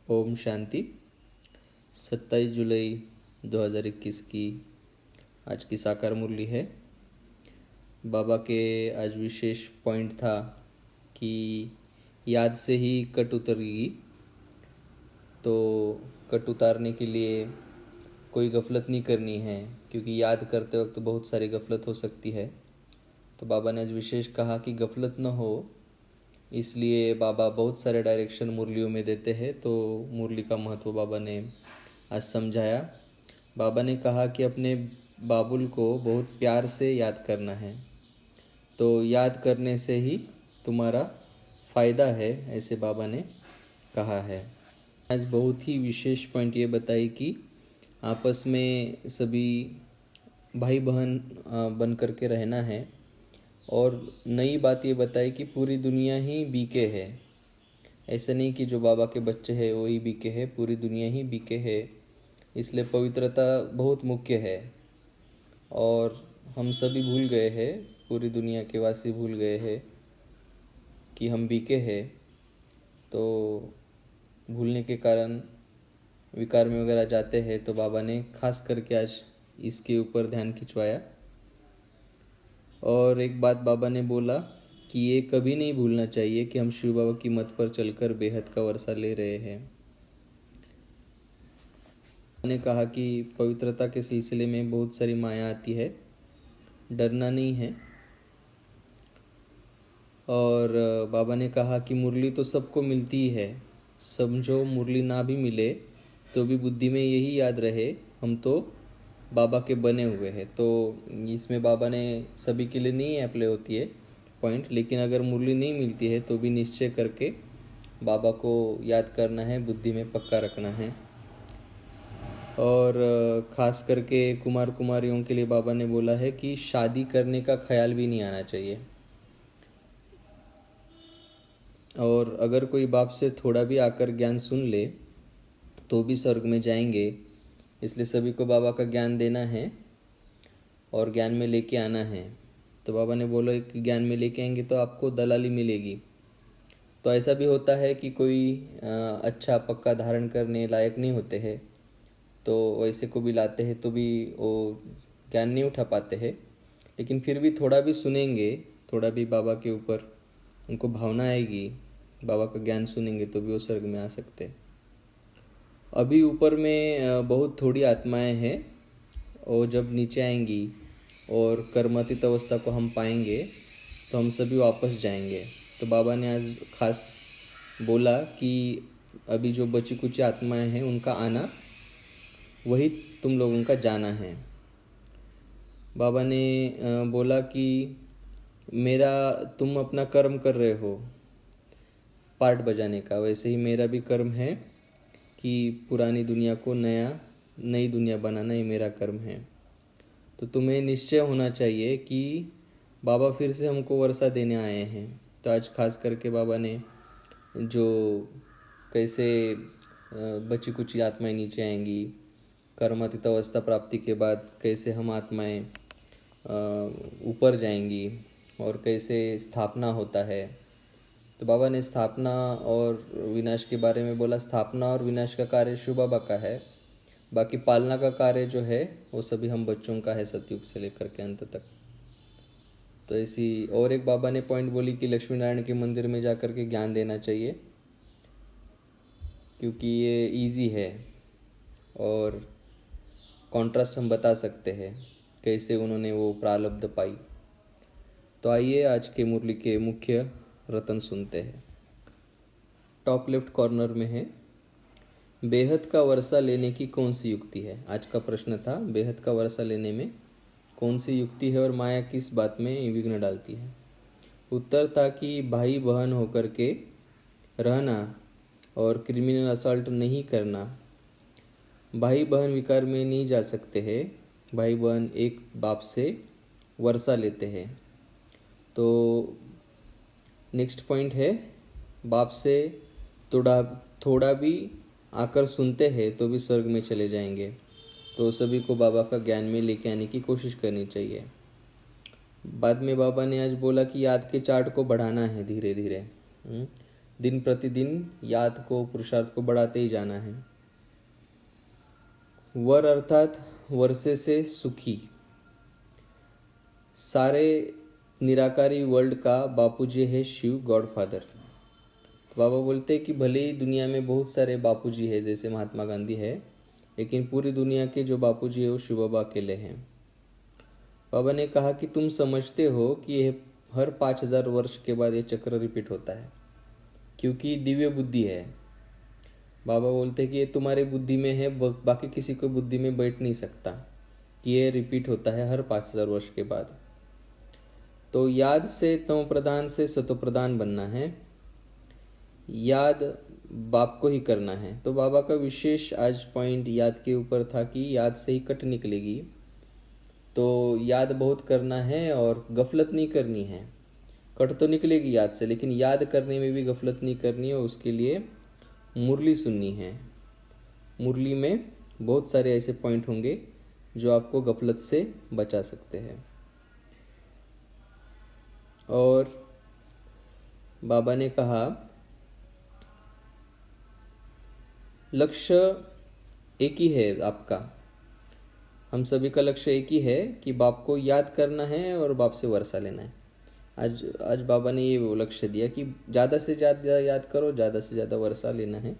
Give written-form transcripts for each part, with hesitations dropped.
ओम शांति। 27 जुलाई 2021 की आज की साकार मुरली है। बाबा के आज विशेष पॉइंट था कि याद से ही कट उतरेगी। तो कट उतारने के लिए कोई गफलत नहीं करनी है, क्योंकि याद करते वक्त बहुत सारी गफलत हो सकती है। तो बाबा ने आज विशेष कहा कि गफलत न हो, इसलिए बाबा बहुत सारे डायरेक्शन मुरलियों में देते हैं। तो मुरली का महत्व बाबा ने आज समझाया। बाबा ने कहा कि अपने बाबुल को बहुत प्यार से याद करना है, तो याद करने से ही तुम्हारा फ़ायदा है, ऐसे बाबा ने कहा है। आज बहुत ही विशेष पॉइंट ये बताई कि आपस में सभी भाई बहन बन कर के रहना है। और नई बात ये बताई कि पूरी दुनिया ही बीके है। ऐसा नहीं कि जो बाबा के बच्चे हैं वही बीके है, पूरी दुनिया ही बीके है। इसलिए पवित्रता बहुत मुख्य है। और हम सभी भूल गए हैं, पूरी दुनिया के वासी भूल गए हैं कि हम बीके हैं। तो भूलने के कारण विकार में वगैरह जाते हैं। तो बाबा ने खास करके आज इसके ऊपर ध्यान खिंचवाया। और एक बात बाबा ने बोला कि ये कभी नहीं भूलना चाहिए कि हम शिव बाबा की मत पर चलकर बेहद का वर्षा ले रहे हैं। ने कहा कि पवित्रता के सिलसिले में बहुत सारी माया आती है, डरना नहीं है। और बाबा ने कहा कि मुरली तो सबको मिलती ही है, समझो मुरली ना भी मिले तो भी बुद्धि में यही याद रहे हम तो बाबा के बने हुए हैं। तो इसमें बाबा ने सभी के लिए नहीं अप्लाई होती है पॉइंट, लेकिन अगर मुरली नहीं मिलती है तो भी निश्चय करके बाबा को याद करना है, बुद्धि में पक्का रखना है। और ख़ास करके कुमार कुमारियों के लिए बाबा ने बोला है कि शादी करने का ख्याल भी नहीं आना चाहिए। और अगर कोई बाप से थोड़ा भी आकर ज्ञान सुन ले तो भी स्वर्ग में जाएंगे। इसलिए सभी को बाबा का ज्ञान देना है और ज्ञान में लेके आना है। तो बाबा ने बोला कि ज्ञान में लेके आएंगे तो आपको दलाली मिलेगी। तो ऐसा भी होता है कि कोई अच्छा पक्का धारण करने लायक नहीं होते हैं, तो वैसे को भी लाते हैं तो भी वो ज्ञान नहीं उठा पाते हैं। लेकिन फिर भी थोड़ा भी सुनेंगे, थोड़ा भी बाबा के ऊपर उनको भावना आएगी, बाबा का ज्ञान सुनेंगे तो भी वो स्वर्ग में आ सकते हैं। अभी ऊपर में बहुत थोड़ी आत्माएं हैं, और जब नीचे आएंगी और कर्मातीत अवस्था को हम पाएंगे तो हम सभी वापस जाएंगे। तो बाबा ने आज खास बोला कि अभी जो बची कुची आत्माएं हैं उनका आना, वही तुम लोगों का जाना है। बाबा ने बोला कि मेरा तुम अपना कर्म कर रहे हो पार्ट बजाने का, वैसे ही मेरा भी कर्म है कि पुरानी दुनिया को नई दुनिया बनाना, ही मेरा कर्म है। तो तुम्हें निश्चय होना चाहिए कि बाबा फिर से हमको वर्षा देने आए हैं। तो आज खास करके बाबा ने जो कैसे बची कुची आत्माएं नीचे आएंगी, कर्मातीत अवस्था प्राप्ति के बाद कैसे हम आत्माएं ऊपर जाएंगी और कैसे स्थापना होता है। तो बाबा ने स्थापना और विनाश के बारे में बोला। स्थापना और विनाश का कार्य शिव बाबा का है, बाकी पालना का कार्य जो है वो सभी हम बच्चों का है, सतयुग से लेकर के अंत तक। तो ऐसी और एक बाबा ने पॉइंट बोली कि लक्ष्मी नारायण के मंदिर में जाकर के ज्ञान देना चाहिए, क्योंकि ये इजी है और कॉन्ट्रास्ट हम बता सकते हैं कैसे उन्होंने वो प्रारब्ध पाई। तो आइए आज के मुरली के मुख्य रतन सुनते हैं। टॉप लेफ्ट कॉर्नर में है, बेहद का वर्षा लेने की कौन सी युक्ति है। आज का प्रश्न था बेहद का वर्षा लेने में कौन सी युक्ति है और माया किस बात में विघ्न डालती है। उत्तर था कि भाई बहन होकर के रहना और क्रिमिनल असॉल्ट नहीं करना। भाई बहन विकार में नहीं जा सकते हैं, भाई बहन एक बाप से वर्षा लेते हैं। तो नेक्स्ट पॉइंट है, बाप से थोड़ा भी आकर सुनते हैं तो भी स्वर्ग में चले जाएंगे। तो सभी को बाबा का ज्ञान में लेके आने की कोशिश करनी चाहिए। बाद में बाबा ने आज बोला कि याद के चार्ट को बढ़ाना है धीरे धीरे। दिन प्रतिदिन याद को, पुरुषार्थ को बढ़ाते ही जाना है। वर अर्थात वर्षे से सुखी। सारे निराकारी वर्ल्ड का बापूजी है शिव, गॉड फादर। तो बाबा बोलते हैं कि भले ही दुनिया में बहुत सारे बापूजी है, जैसे महात्मा गांधी है, लेकिन पूरी दुनिया के जो बापूजी है वो शिव बाबा अकेले हैं। बाबा ने कहा कि तुम समझते हो कि यह हर 5000 वर्ष के बाद ये चक्र रिपीट होता है, क्योंकि दिव्य बुद्धि है। बाबा बोलते हैं कि ये तुम्हारे बुद्धि में है, बाकी किसी को बुद्धि में बैठ नहीं सकता कि ये रिपीट होता है हर 5000 वर्ष के बाद। तो याद से तमो प्रधान से सतो प्रधान बनना है, याद बाप को ही करना है। तो बाबा का विशेष आज पॉइंट याद के ऊपर था कि याद से ही कट निकलेगी। तो याद बहुत करना है और गफलत नहीं करनी है। कट तो निकलेगी याद से, लेकिन याद करने में भी गफलत नहीं करनी है। उसके लिए मुरली सुननी है। मुरली में बहुत सारे ऐसे पॉइंट होंगे जो आपको गफलत से बचा सकते हैं। और बाबा ने कहा लक्ष्य एक ही है आपका, हम सभी का लक्ष्य एक ही है कि बाप को याद करना है और बाप से वर्षा लेना है। आज बाबा ने ये वो लक्ष्य दिया कि ज़्यादा से ज़्यादा याद करो, ज़्यादा से ज़्यादा वर्षा लेना है।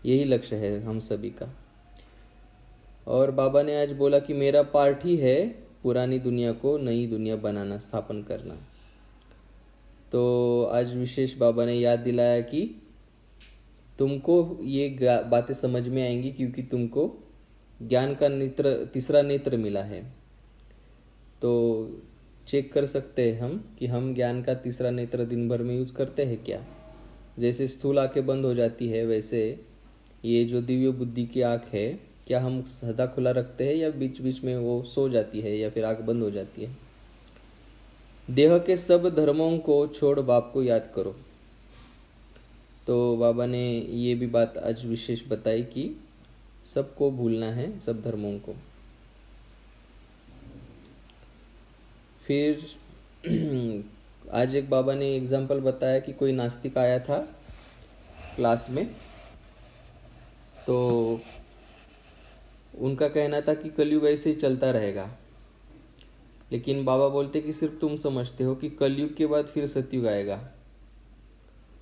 यही लक्ष्य है हम सभी का। और बाबा ने आज बोला कि मेरा पार्ट ही है पुरानी दुनिया को नई दुनिया बनाना, स्थापन करना। तो आज विशेष बाबा ने याद दिलाया कि तुमको ये बातें समझ में आएंगी क्योंकि तुमको ज्ञान का नेत्र, तीसरा नेत्र मिला है। तो चेक कर सकते हैं हम कि हम ज्ञान का तीसरा नेत्र दिन भर में यूज करते हैं क्या। जैसे स्थूल आंखें बंद हो जाती है, वैसे ये जो दिव्य बुद्धि की आँख है, क्या हम सदा खुला रखते हैं या बीच बीच में वो सो जाती है या फिर आँख बंद हो जाती है। देह के सब धर्मों को छोड़ बाप को याद करो। तो बाबा ने ये भी बात आज विशेष बताई कि सबको भूलना है, सब धर्मों को। फिर आज एक बाबा ने एग्जाम्पल बताया कि कोई नास्तिक आया था क्लास में, तो उनका कहना था कि कलयुग ऐसे ही चलता रहेगा। लेकिन बाबा बोलते कि सिर्फ तुम समझते हो कि कलयुग के बाद फिर सतयुग आएगा।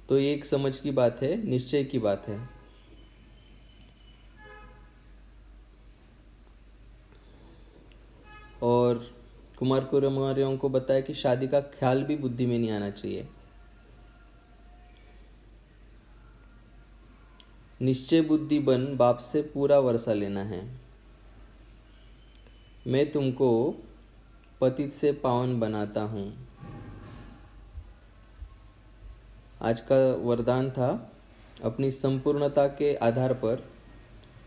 तो ये एक समझ की बात है, निश्चय की बात है। और कुमार कुमारियों को बताया कि शादी का ख्याल भी बुद्धि में नहीं आना चाहिए। निश्चय बुद्धि बन बाप से पूरा वर्षा लेना है। मैं तुमको पतित से पावन बनाता हूँ। आज का वरदान था अपनी संपूर्णता के आधार पर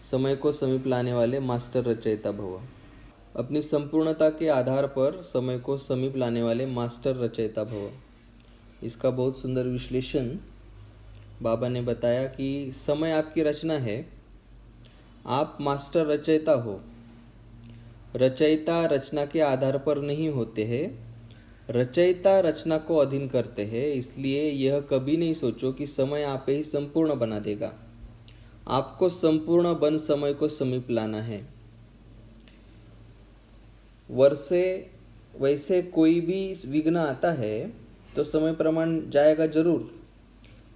समय को समीप लाने वाले मास्टर रचयिता भव। अपनी संपूर्णता के आधार पर समय को समीप लाने वाले मास्टर रचयिता भव। इसका बहुत सुंदर विश्लेषण बाबा ने बताया कि समय आपकी रचना है, आप मास्टर रचयिता हो। रचयिता रचना के आधार पर नहीं होते हैं, रचयिता रचना को अधीन करते हैं। इसलिए यह कभी नहीं सोचो कि समय आप ही संपूर्ण बना देगा। आपको संपूर्ण बन समय को समीप लाना है। वर्षे वैसे कोई भी विघ्न आता है तो समय प्रमाण जाएगा जरूर,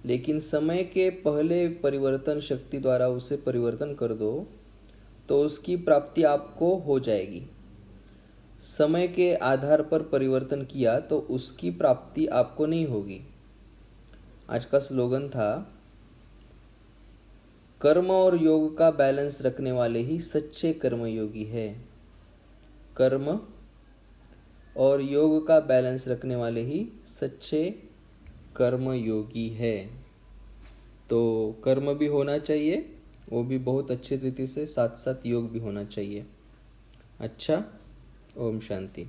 लेकिन समय के पहले परिवर्तन शक्ति द्वारा उसे परिवर्तन कर दो तो उसकी प्राप्ति आपको हो जाएगी। समय के आधार पर परिवर्तन किया तो उसकी प्राप्ति आपको नहीं होगी। आज का स्लोगन था कर्म और योग का बैलेंस रखने वाले ही सच्चे कर्मयोगी है। कर्म और योग का बैलेंस रखने वाले ही सच्चे कर्मयोगी है। तो कर्म भी होना चाहिए, वो भी बहुत अच्छी रीति से, साथ साथ योग भी होना चाहिए। अच्छा, ओम शांति।